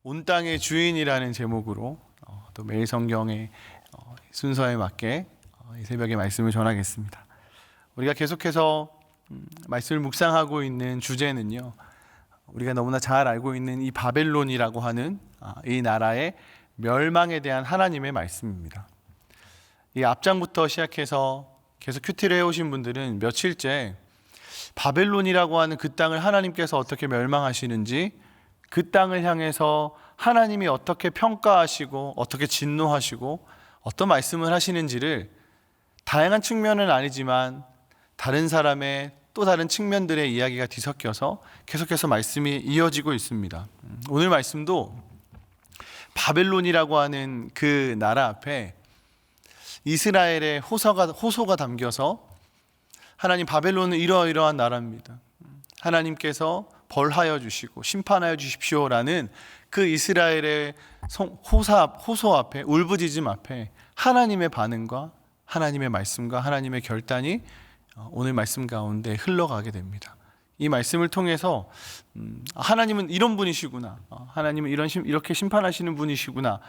온 땅의 주인이라는 제목으로 또 매일 성경의 순서에 맞게 이 새벽에 말씀을 전하겠습니다. 우리가 계속해서 말씀을 묵상하고 있는 주제는요, 우리가 너무나 잘 알고 있는 이 바벨론이라고 하는 이 나라의 멸망에 대한 하나님의 말씀입니다. 이 앞장부터 시작해서 계속 큐티를 해오신 분들은 며칠째 바벨론이라고 하는 그 땅을 하나님께서 어떻게 멸망하시는지, 그 땅을 향해서 하나님이 어떻게 평가하시고 어떻게 진노하시고 어떤 말씀을 하시는지를 다양한 측면은 아니지만 다른 사람의 또 다른 측면들의 이야기가 뒤섞여서 계속해서 말씀이 이어지고 있습니다. 오늘 말씀도 바벨론이라고 하는 그 나라 앞에 이스라엘의 호소가 담겨서, 하나님, 바벨론은 이러이러한 나라입니다, 하나님께서 벌하여 주시고 심판하여 주십시오라는 그 이스라엘의 호소 앞에, 울부짖음 앞에 하나님의 반응과 하나님의 말씀과 하나님의 결단이 오늘 말씀 가운데 흘러가게 됩니다. 이 말씀을 통해서 하나님은 이런 분이시구나, 하나님은 이렇게 심판하시는 분이시구나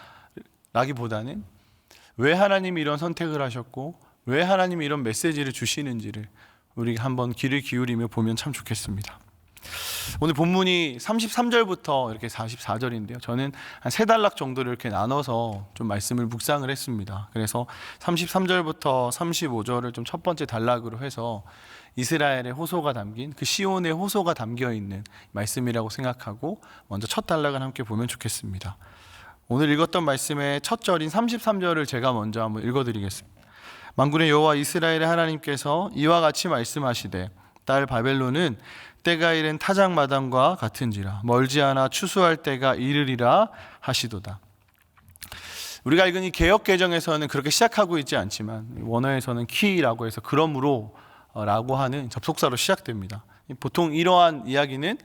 라기보다는 왜 하나님이 이런 선택을 하셨고 왜 하나님이 이런 메시지를 주시는지를 우리가 한번 귀를 기울이며 보면 참 좋겠습니다. 오늘 본문이 33절부터 이렇게 44절인데요, 저는 한 세 단락 정도를 이렇게 나눠서 좀 말씀을 묵상을 했습니다. 그래서 33절부터 35절을 좀 첫 번째 단락으로 해서 이스라엘의 호소가 담긴, 그 시온의 호소가 담겨 있는 말씀이라고 생각하고 먼저 첫 단락을 함께 보면 좋겠습니다. 오늘 읽었던 말씀의 첫 절인 33절을 제가 먼저 한번 읽어드리겠습니다. 만군의 여호와 이스라엘의 하나님께서 이와 같이 말씀하시되, 딸 바벨론은 때가 이른 타작마당과 같은지라 멀지 않아 추수할 때가 이르리라 하시도다. 우리가 읽은 이 개역개정에서는 그렇게 시작하고 있지 않지만 원어에서는 키라고 해서 그러므로 라고 하는 접속사로 시작됩니다. 보통 이러한 이야기는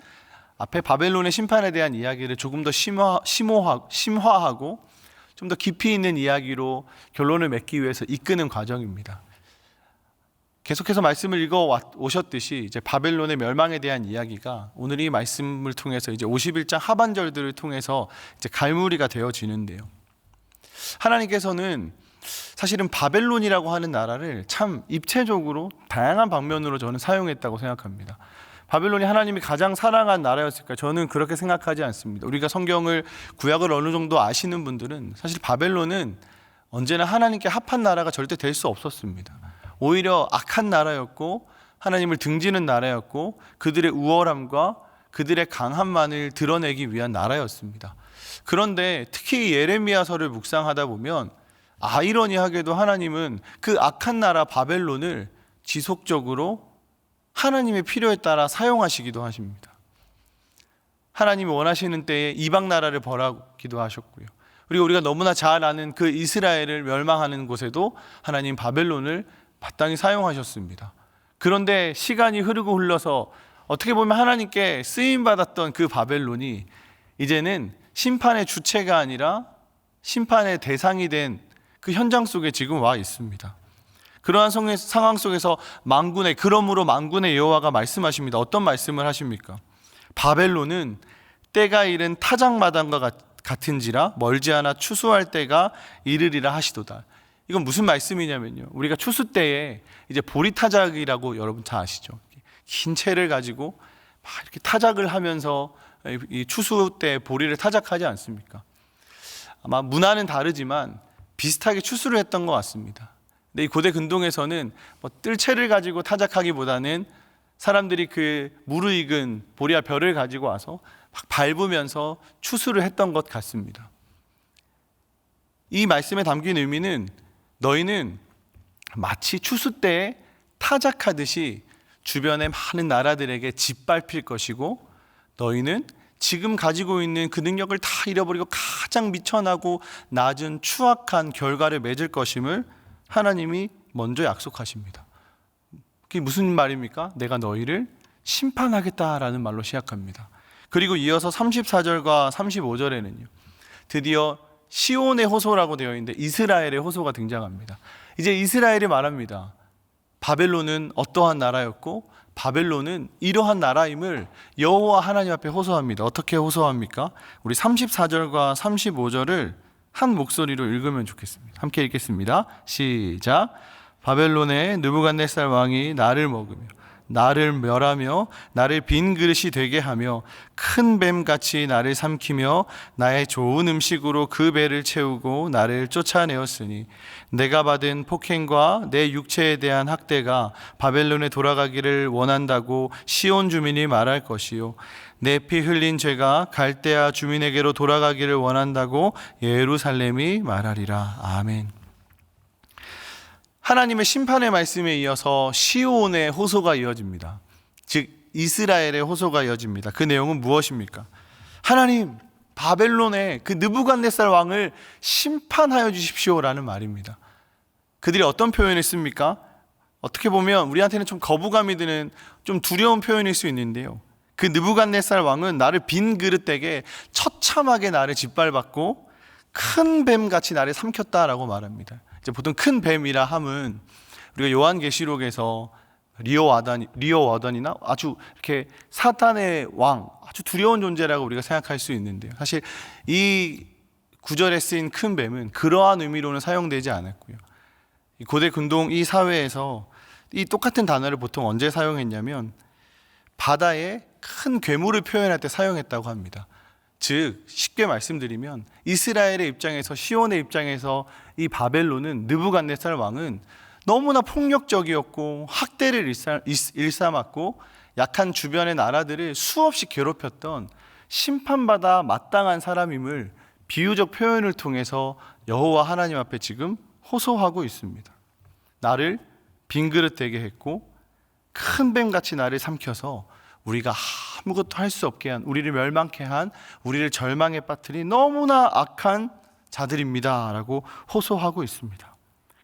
앞에 바벨론의 심판에 대한 이야기를 조금 더 심화하고 좀 더 깊이 있는 이야기로 결론을 맺기 위해서 이끄는 과정입니다. 계속해서 말씀을 읽어 오셨듯이 이제 바벨론의 멸망에 대한 이야기가 오늘 이 말씀을 통해서 이제 51장 하반절들을 통해서 이제 갈무리가 되어지는데요, 하나님께서는 사실은 바벨론이라고 하는 나라를 참 입체적으로 다양한 방면으로 저는 사용했다고 생각합니다. 바벨론이 하나님이 가장 사랑한 나라였을까? 저는 그렇게 생각하지 않습니다. 우리가 성경을, 구약을 어느 정도 아시는 분들은 사실 바벨론은 언제나 하나님께 합한 나라가 절대 될 수 없었습니다. 오히려 악한 나라였고 하나님을 등지는 나라였고 그들의 우월함과 그들의 강함만을 드러내기 위한 나라였습니다. 그런데 특히 예레미야서를 묵상하다 보면 아이러니하게도 하나님은 그 악한 나라 바벨론을 지속적으로 하나님의 필요에 따라 사용하시기도 하십니다. 하나님이 원하시는 때에 이방 나라를 벌하기도 하셨고요, 그리고 우리가 너무나 잘 아는 그 이스라엘을 멸망하는 곳에도 하나님 바벨론을 마땅히 사용하셨습니다. 그런데 시간이 흘러서 어떻게 보면 하나님께 쓰임받았던 그 바벨론이 이제는 심판의 주체가 아니라 심판의 대상이 된 그 현장 속에 지금 와 있습니다. 그러한 상황 속에서 그러므로 만군의 여호와가 말씀하십니다. 어떤 말씀을 하십니까? 바벨론은 때가 이른 타작마당과 같은지라 멀지 않아 추수할 때가 이르리라 하시도다. 이건 무슨 말씀이냐면요, 우리가 추수 때에 이제 보리타작이라고 여러분 다 아시죠? 긴 채를 가지고 막 이렇게 타작을 하면서 이 추수 때 보리를 타작하지 않습니까? 아마 문화는 다르지만 비슷하게 추수를 했던 것 같습니다. 근데 이 고대 근동에서는 뜰채를 가지고 타작하기보다는 사람들이 그 무르익은 보리와 벼를 가지고 와서 막 밟으면서 추수를 했던 것 같습니다. 이 말씀에 담긴 의미는, 너희는 마치 추수 때에 타작하듯이 주변의 많은 나라들에게 짓밟힐 것이고, 너희는 지금 가지고 있는 그 능력을 다 잃어버리고 가장 미천하고 낮은 추악한 결과를 맺을 것임을 하나님이 먼저 약속하십니다. 그게 무슨 말입니까? 내가 너희를 심판하겠다라는 말로 시작합니다. 그리고 이어서 34절과 35절에는요, 드디어 시온의 호소라고 되어 있는데 이스라엘의 호소가 등장합니다. 이제 이스라엘이 말합니다. 바벨론은 어떠한 나라였고 바벨론은 이러한 나라임을 여호와 하나님 앞에 호소합니다. 어떻게 호소합니까? 우리 34절과 35절을 한 목소리로 읽으면 좋겠습니다. 함께 읽겠습니다. 시작. 바벨론의 느부갓네살 왕이 나를 먹으며 나를 멸하며 나를 빈 그릇이 되게 하며 큰 뱀같이 나를 삼키며 나의 좋은 음식으로 그 배를 채우고 나를 쫓아내었으니 내가 받은 폭행과 내 육체에 대한 학대가 바벨론에 돌아가기를 원한다고 시온 주민이 말할 것이요 내 피 흘린 죄가 갈대아 주민에게로 돌아가기를 원한다고 예루살렘이 말하리라. 아멘. 하나님의 심판의 말씀에 이어서 시온의 호소가 이어집니다. 즉 이스라엘의 호소가 이어집니다. 그 내용은 무엇입니까? 하나님, 바벨론의 그 느부갓네살 왕을 심판하여 주십시오라는 말입니다. 그들이 어떤 표현을 씁니까? 어떻게 보면 우리한테는 좀 거부감이 드는 좀 두려운 표현일 수 있는데요. 그 느부갓네살 왕은 나를 빈 그릇되게 처참하게 나를 짓밟았고 큰 뱀같이 나를 삼켰다라고 말합니다. 이제 보통 큰 뱀이라 함은 우리가 요한계시록에서 리오와던이나 아주 이렇게 사탄의 왕, 아주 두려운 존재라고 우리가 생각할 수 있는데요. 사실 이 구절에 쓰인 큰 뱀은 그러한 의미로는 사용되지 않았고요. 고대 근동 이 사회에서 이 똑같은 단어를 보통 언제 사용했냐면 바다에 큰 괴물을 표현할 때 사용했다고 합니다. 즉 쉽게 말씀드리면 이스라엘의 입장에서 시온의 입장에서 이 바벨론은 느부갓네살 왕은 너무나 폭력적이었고 학대를 일삼았고 약한 주변의 나라들을 수없이 괴롭혔던 심판받아 마땅한 사람임을 비유적 표현을 통해서 여호와 하나님 앞에 지금 호소하고 있습니다. 나를 빈 그릇 되게 했고 큰 뱀같이 나를 삼켜서 우리가 아무것도 할 수 없게 한, 우리를 멸망케 한, 우리를 절망에 빠뜨린 너무나 악한 자들입니다 라고 호소하고 있습니다.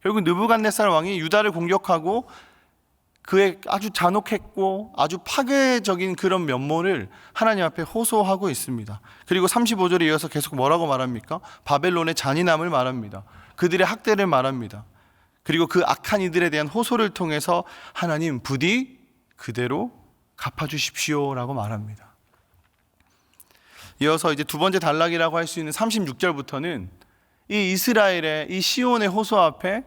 결국 느부갓네살 왕이 유다를 공격하고 그의 아주 잔혹했고 아주 파괴적인 그런 면모를 하나님 앞에 호소하고 있습니다. 그리고 35절에 이어서 계속 뭐라고 말합니까? 바벨론의 잔인함을 말합니다. 그들의 학대를 말합니다. 그리고 그 악한 이들에 대한 호소를 통해서 하나님 부디 그대로 갚아주십시오라고 말합니다. 이어서 이제 두 번째 단락이라고 할 수 있는 36절부터는 이 이스라엘의 이 시온의 호소 앞에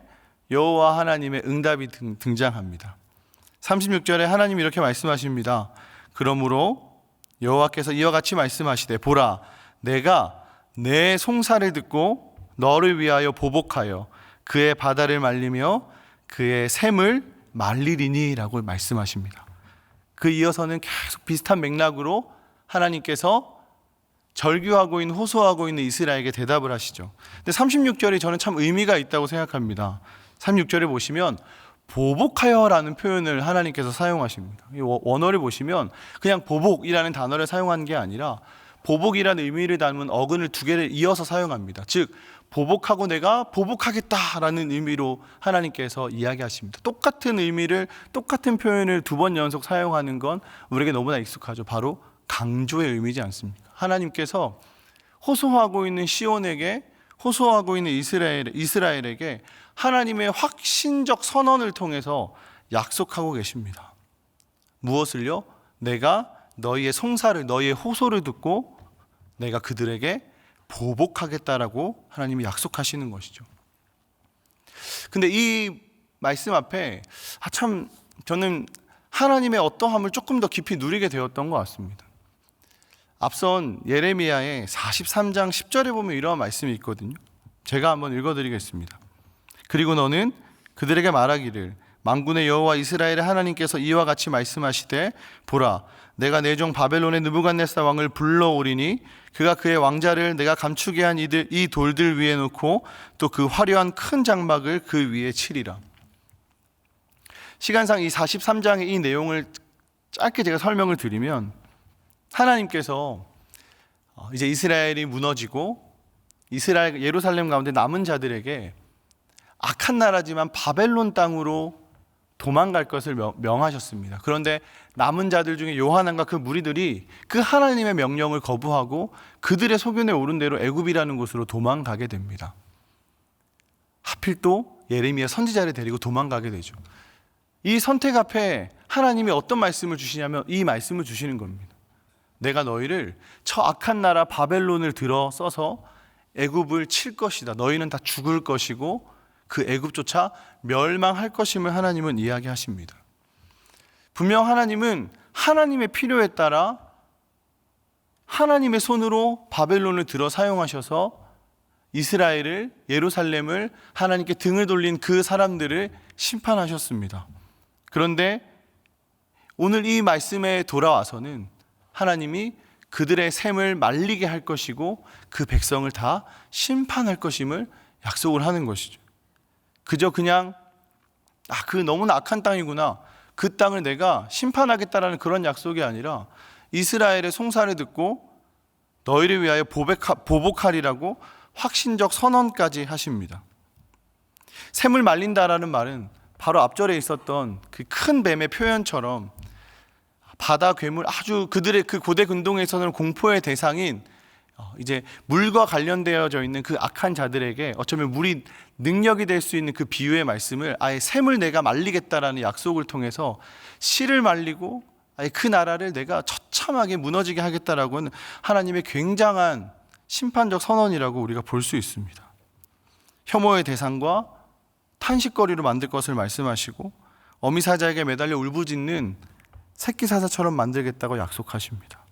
여호와 하나님의 응답이 등장합니다. 36절에 하나님이 이렇게 말씀하십니다. 그러므로 여호와께서 이와 같이 말씀하시되 보라 내가 내 송사를 듣고 너를 위하여 보복하여 그의 바다를 말리며 그의 샘을 말리리니 라고 말씀하십니다. 그 이어서는 계속 비슷한 맥락으로 하나님께서 절규하고 있는, 호소하고 있는 이스라엘에게 대답을 하시죠. 근데 36절이 저는 참 의미가 있다고 생각합니다. 36절에 보시면 보복하여라는 표현을 하나님께서 사용하십니다. 원어를 보시면 그냥 보복이라는 단어를 사용한 게 아니라 보복이라는 의미를 담은 어근을 두 개를 이어서 사용합니다. 즉 보복하고 내가 보복하겠다라는 의미로 하나님께서 이야기하십니다. 똑같은 의미를, 똑같은 표현을 두 번 연속 사용하는 건 우리에게 너무나 익숙하죠. 바로 강조의 의미지 않습니까? 하나님께서 호소하고 있는 시온에게, 호소하고 있는 이스라엘에게 하나님의 확신적 선언을 통해서 약속하고 계십니다. 무엇을요? 내가 너희의 송사를, 너희의 호소를 듣고 내가 그들에게 보복하겠다라고 하나님이 약속하시는 것이죠. 근데 이 말씀 앞에 참 저는 하나님의 어떠함을 조금 더 깊이 누리게 되었던 것 같습니다. 앞선 예레미야의 43장 10절에 보면 이러한 말씀이 있거든요. 제가 한번 읽어드리겠습니다. 그리고 너는 그들에게 말하기를 만군의 여호와 이스라엘의 하나님께서 이와 같이 말씀하시되 보라 내가 내 종 바벨론의 느부갓네살 왕을 불러오리니 그가 그의 왕자를 내가 감추게 한 이 돌들 위에 놓고 또 그 화려한 큰 장막을 그 위에 치리라. 시간상 이 43장의 이 내용을 짧게 제가 설명을 드리면 하나님께서 이제 이스라엘이 무너지고 이스라엘 예루살렘 가운데 남은 자들에게 악한 나라지만 바벨론 땅으로 도망갈 것을 명하셨습니다. 그런데 남은 자들 중에 요하난과 그 무리들이 그 하나님의 명령을 거부하고 그들의 소견에 오른 대로 애굽이라는 곳으로 도망가게 됩니다. 하필 또 예레미야 선지자를 데리고 도망가게 되죠. 이 선택 앞에 하나님이 어떤 말씀을 주시냐면 이 말씀을 주시는 겁니다. 내가 너희를 저 악한 나라 바벨론을 들어 써서 애굽을 칠 것이다. 너희는 다 죽을 것이고 그 애굽조차 멸망할 것임을 하나님은 이야기하십니다. 분명 하나님은 하나님의 필요에 따라 하나님의 손으로 바벨론을 들어 사용하셔서 이스라엘을, 예루살렘을, 하나님께 등을 돌린 그 사람들을 심판하셨습니다. 그런데 오늘 이 말씀에 돌아와서는 하나님이 그들의 샘을 말리게 할 것이고 그 백성을 다 심판할 것임을 약속을 하는 것이죠. 그저 그냥 그 너무나 악한 땅이구나, 그 땅을 내가 심판하겠다라는 그런 약속이 아니라 이스라엘의 송사를 듣고 너희를 위하여 보복하리라고 확신적 선언까지 하십니다. 샘을 말린다라는 말은 바로 앞절에 있었던 그 큰 뱀의 표현처럼 바다 괴물, 아주 그들의 그 고대 근동에서는 공포의 대상인 이제 물과 관련되어져 있는 그 악한 자들에게 어쩌면 물이 능력이 될 수 있는 그 비유의 말씀을 아예 샘을 내가 말리겠다라는 약속을 통해서 씨를 말리고 아예 그 나라를 내가 처참하게 무너지게 하겠다라고 하는 하나님의 굉장한 심판적 선언이라고 우리가 볼 수 있습니다. 혐오의 대상과 탄식거리로 만들 것을 말씀하시고 어미사자에게 매달려 울부짖는 새끼사자처럼 만들겠다고 약속하십니다.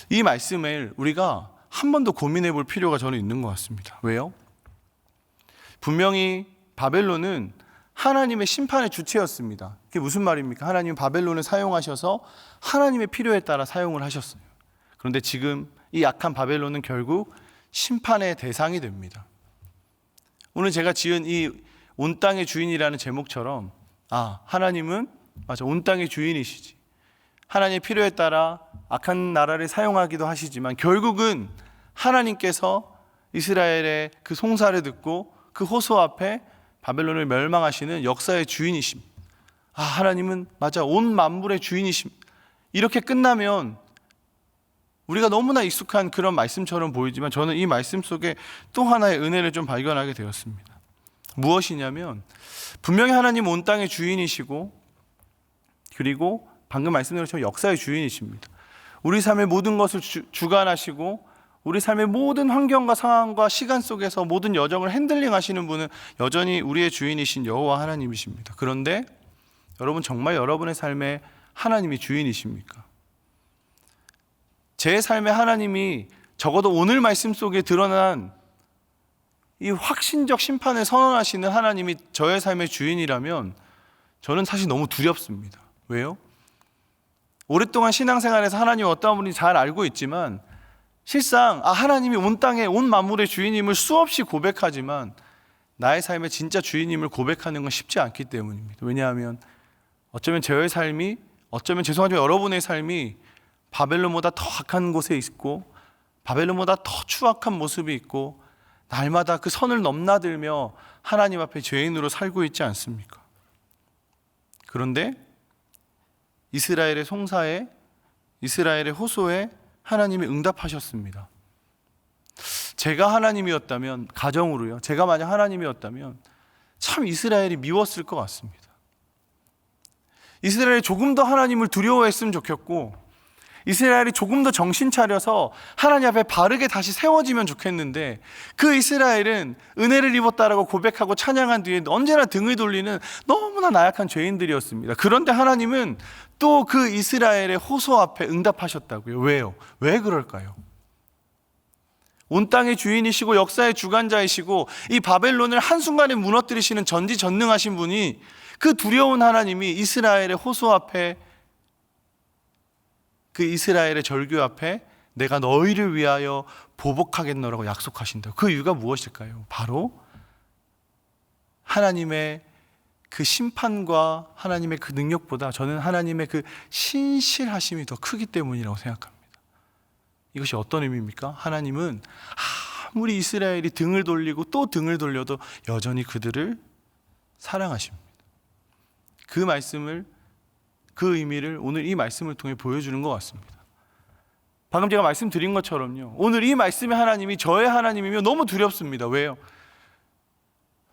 이 말씀을 우리가 한 번 더 고민해 볼 필요가 저는 있는 것 같습니다. 왜요? 분명히 바벨론은 하나님의 심판의 주체였습니다. 그게 무슨 말입니까? 하나님은 바벨론을 사용하셔서 하나님의 필요에 따라 사용을 하셨어요. 그런데 지금 이 악한 바벨론은 결국 심판의 대상이 됩니다. 오늘 제가 지은 이 온 땅의 주인이라는 제목처럼 하나님은 맞아, 온 땅의 주인이시지. 하나님의 필요에 따라 악한 나라를 사용하기도 하시지만 결국은 하나님께서 이스라엘의 그 송사를 듣고 그 호소 앞에 바벨론을 멸망하시는 역사의 주인이심. 하나님은 맞아, 온 만물의 주인이심. 이렇게 끝나면 우리가 너무나 익숙한 그런 말씀처럼 보이지만 저는 이 말씀 속에 또 하나의 은혜를 좀 발견하게 되었습니다. 무엇이냐면 분명히 하나님 온 땅의 주인이시고 그리고 방금 말씀드린 것처럼 역사의 주인이십니다. 우리 삶의 모든 것을 주관하시고 우리 삶의 모든 환경과 상황과 시간 속에서 모든 여정을 핸들링 하시는 분은 여전히 우리의 주인이신 여호와 하나님이십니다. 그런데 여러분, 정말 여러분의 삶에 하나님이 주인이십니까? 제 삶에 하나님이 적어도 오늘 말씀 속에 드러난 이 확신적 심판을 선언하시는 하나님이 저의 삶의 주인이라면 저는 사실 너무 두렵습니다. 왜요? 오랫동안 신앙생활에서 하나님이 어떤 분인지 잘 알고 있지만 실상 하나님이 온 땅에 온 만물의 주인임을 수없이 고백하지만 나의 삶의 진짜 주인임을 고백하는 건 쉽지 않기 때문입니다. 왜냐하면 어쩌면 저의 삶이, 어쩌면 죄송하지만 여러분의 삶이 바벨론보다 더 악한 곳에 있고 바벨론보다 더 추악한 모습이 있고 날마다 그 선을 넘나들며 하나님 앞에 죄인으로 살고 있지 않습니까? 그런데 이스라엘의 송사에, 이스라엘의 호소에 하나님이 응답하셨습니다. 제가 하나님이었다면, 가정으로요, 제가 만약 하나님이었다면 참 이스라엘이 미웠을 것 같습니다. 이스라엘이 조금 더 하나님을 두려워했으면 좋겠고 이스라엘이 조금 더 정신 차려서 하나님 앞에 바르게 다시 세워지면 좋겠는데 그 이스라엘은 은혜를 입었다라고 고백하고 찬양한 뒤에 언제나 등을 돌리는 너무나 나약한 죄인들이었습니다. 그런데 하나님은 또 그 이스라엘의 호소 앞에 응답하셨다고요. 왜요? 왜 그럴까요? 온 땅의 주인이시고 역사의 주관자이시고 이 바벨론을 한순간에 무너뜨리시는 전지전능하신 분이 그 두려운 하나님이 이스라엘의 호소 앞에, 그 이스라엘의 절규 앞에 내가 너희를 위하여 보복하겠노라고 약속하신다. 그 이유가 무엇일까요? 바로 하나님의 그 심판과 하나님의 그 능력보다 저는 하나님의 그 신실하심이 더 크기 때문이라고 생각합니다. 이것이 어떤 의미입니까? 하나님은 아무리 이스라엘이 등을 돌리고 또 등을 돌려도 여전히 그들을 사랑하십니다. 그 말씀을, 그 의미를 오늘 이 말씀을 통해 보여주는 것 같습니다. 방금 제가 말씀드린 것처럼요, 오늘 이 말씀의 하나님이 저의 하나님이면 너무 두렵습니다. 왜요?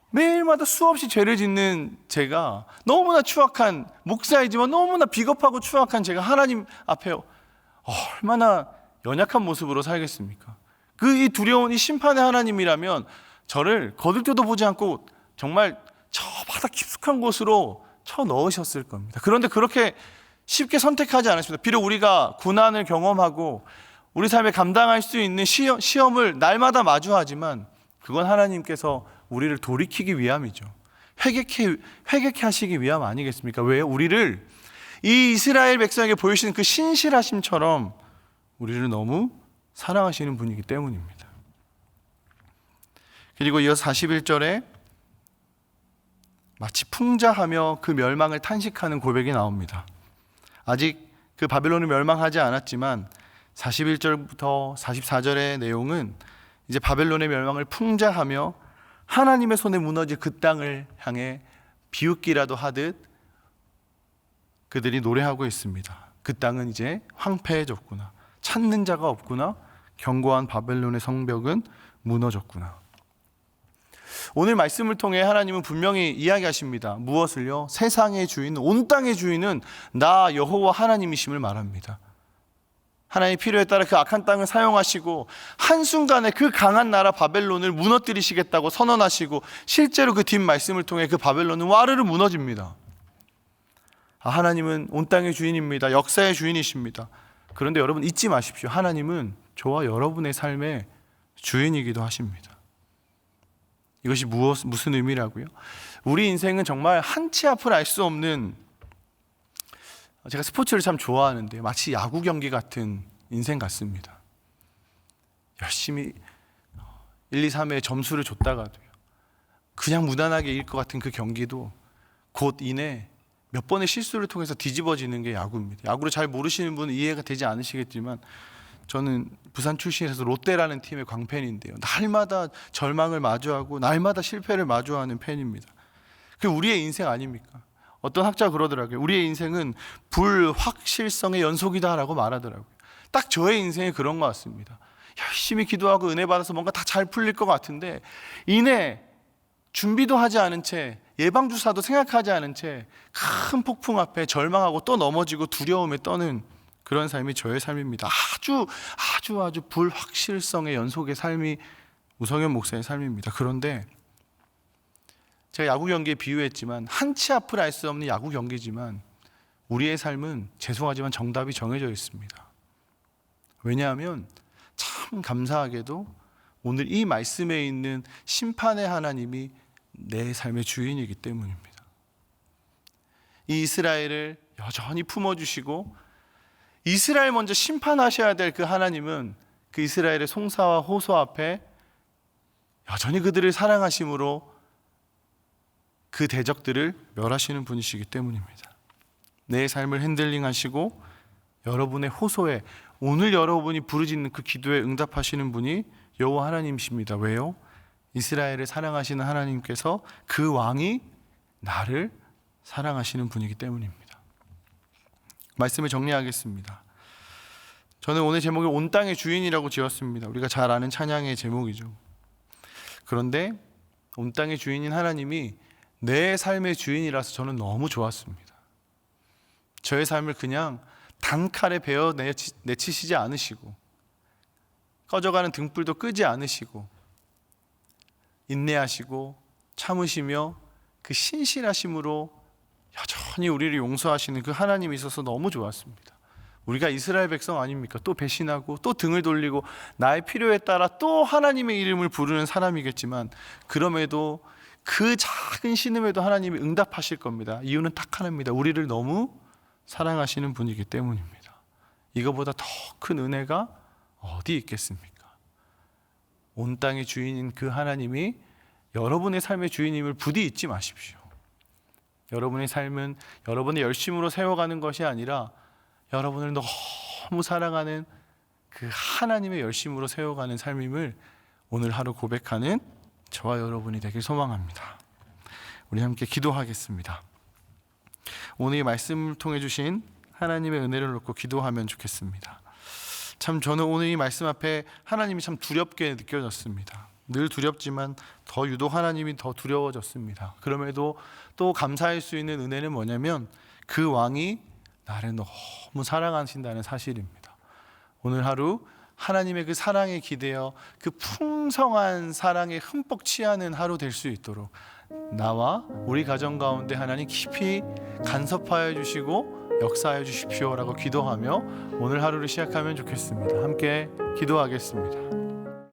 매일마다 수없이 죄를 짓는 제가, 너무나 추악한 목사이지만 너무나 비겁하고 추악한 제가 하나님 앞에 얼마나 연약한 모습으로 살겠습니까? 이 두려운 이 심판의 하나님이라면 저를 거들떠도 보지 않고 정말 저 바다 깊숙한 곳으로 쳐 넣으셨을 겁니다. 그런데 그렇게 쉽게 선택하지 않았습니다. 비록 우리가 고난을 경험하고 우리 삶에 감당할 수 있는 시험을 날마다 마주하지만 그건 하나님께서 우리를 돌이키기 위함이죠. 회개케 하시기 위함 아니겠습니까? 왜? 우리를 이 이스라엘 백성에게 보이시는 그 신실하심처럼 우리를 너무 사랑하시는 분이기 때문입니다. 그리고 이어서 41절에 마치 풍자하며 그 멸망을 탄식하는 고백이 나옵니다. 아직 그 바벨론이 멸망하지 않았지만 41절부터 44절의 내용은 이제 바벨론의 멸망을 풍자하며 하나님의 손에 무너질 그 땅을 향해 비웃기라도 하듯 그들이 노래하고 있습니다. 그 땅은 이제 황폐해졌구나. 찾는 자가 없구나. 견고한 바벨론의 성벽은 무너졌구나. 오늘 말씀을 통해 하나님은 분명히 이야기하십니다. 무엇을요? 세상의 주인, 온 땅의 주인은 나 여호와 하나님이심을 말합니다. 하나님의 필요에 따라 그 악한 땅을 사용하시고 한순간에 그 강한 나라 바벨론을 무너뜨리시겠다고 선언하시고 실제로 그 뒷 말씀을 통해 그 바벨론은 와르르 무너집니다. 하나님은 온 땅의 주인입니다. 역사의 주인이십니다. 그런데 여러분 잊지 마십시오. 하나님은 저와 여러분의 삶의 주인이기도 하십니다. 이것이 무슨 의미라고요? 우리 인생은 정말 한치 앞을 알 수 없는, 제가 스포츠를 참 좋아하는데 마치 야구 경기 같은 인생 같습니다. 열심히 1, 2, 3회 점수를 줬다가도요, 그냥 무난하게 이길 것 같은 그 경기도 곧 이내 몇 번의 실수를 통해서 뒤집어지는 게 야구입니다. 야구를 잘 모르시는 분은 이해가 되지 않으시겠지만 저는 부산 출신에서 롯데라는 팀의 광팬인데요, 날마다 절망을 마주하고 날마다 실패를 마주하는 팬입니다. 그게 우리의 인생 아닙니까? 어떤 학자가 그러더라고요. 우리의 인생은 불확실성의 연속이다라고 말하더라고요. 딱 저의 인생이 그런 것 같습니다. 열심히 기도하고 은혜 받아서 뭔가 다 잘 풀릴 것 같은데 이내 준비도 하지 않은 채, 예방주사도 생각하지 않은 채 큰 폭풍 앞에 절망하고 또 넘어지고 두려움에 떠는 그런 삶이 저의 삶입니다. 아주 불확실성의 연속의 삶이 우성현 목사의 삶입니다. 그런데 제가 야구 경기에 비유했지만 한치 앞을 알 수 없는 야구 경기지만 우리의 삶은 죄송하지만 정답이 정해져 있습니다. 왜냐하면 참 감사하게도 오늘 이 말씀에 있는 심판의 하나님이 내 삶의 주인이기 때문입니다. 이 이스라엘을 여전히 품어주시고 이스라엘 먼저 심판하셔야 될 그 하나님은 그 이스라엘의 송사와 호소 앞에 여전히 그들을 사랑하심으로 그 대적들을 멸하시는 분이시기 때문입니다. 내 삶을 핸들링하시고 여러분의 호소에, 오늘 여러분이 부르짖는 그 기도에 응답하시는 분이 여호와 하나님이십니다. 왜요? 이스라엘을 사랑하시는 하나님께서 그 왕이 나를 사랑하시는 분이기 때문입니다. 말씀을 정리하겠습니다. 저는 오늘 제목을 온 땅의 주인이라고 지었습니다. 우리가 잘 아는 찬양의 제목이죠. 그런데 온 땅의 주인인 하나님이 내 삶의 주인이라서 저는 너무 좋았습니다. 저의 삶을 그냥 단칼에 베어 내치시지 않으시고 꺼져가는 등불도 끄지 않으시고 인내하시고 참으시며 그 신실하심으로 여전히 우리를 용서하시는 그 하나님이 있어서 너무 좋았습니다. 우리가 이스라엘 백성 아닙니까? 또 배신하고 또 등을 돌리고 나의 필요에 따라 또 하나님의 이름을 부르는 사람이겠지만 그럼에도 그 작은 신음에도 하나님이 응답하실 겁니다. 이유는 딱 하나입니다. 우리를 너무 사랑하시는 분이기 때문입니다. 이거보다 더 큰 은혜가 어디 있겠습니까? 온 땅의 주인인 그 하나님이 여러분의 삶의 주인임을 부디 잊지 마십시오. 여러분의 삶은 여러분의 열심으로 세워가는 것이 아니라 여러분을 너무 사랑하는 그 하나님의 열심으로 세워가는 삶임을 오늘 하루 고백하는 저와 여러분이 되길 소망합니다. 우리 함께 기도하겠습니다. 오늘 이 말씀을 통해 주신 하나님의 은혜를 놓고 기도하면 좋겠습니다. 참 저는 오늘 이 말씀 앞에 하나님이 참 두렵게 느껴졌습니다. 늘 두렵지만 더 유독 하나님이 더 두려워졌습니다. 그럼에도 또 감사할 수 있는 은혜는 뭐냐면 그 왕이 나를 너무 사랑하신다는 사실입니다. 오늘 하루 하나님의 그 사랑에 기대어 그 풍성한 사랑에 흠뻑 취하는 하루 될 수 있도록 나와 우리 가정 가운데 하나님 깊이 간섭하여 주시고 역사하여 주십시오라고 기도하며 오늘 하루를 시작하면 좋겠습니다. 함께 기도하겠습니다.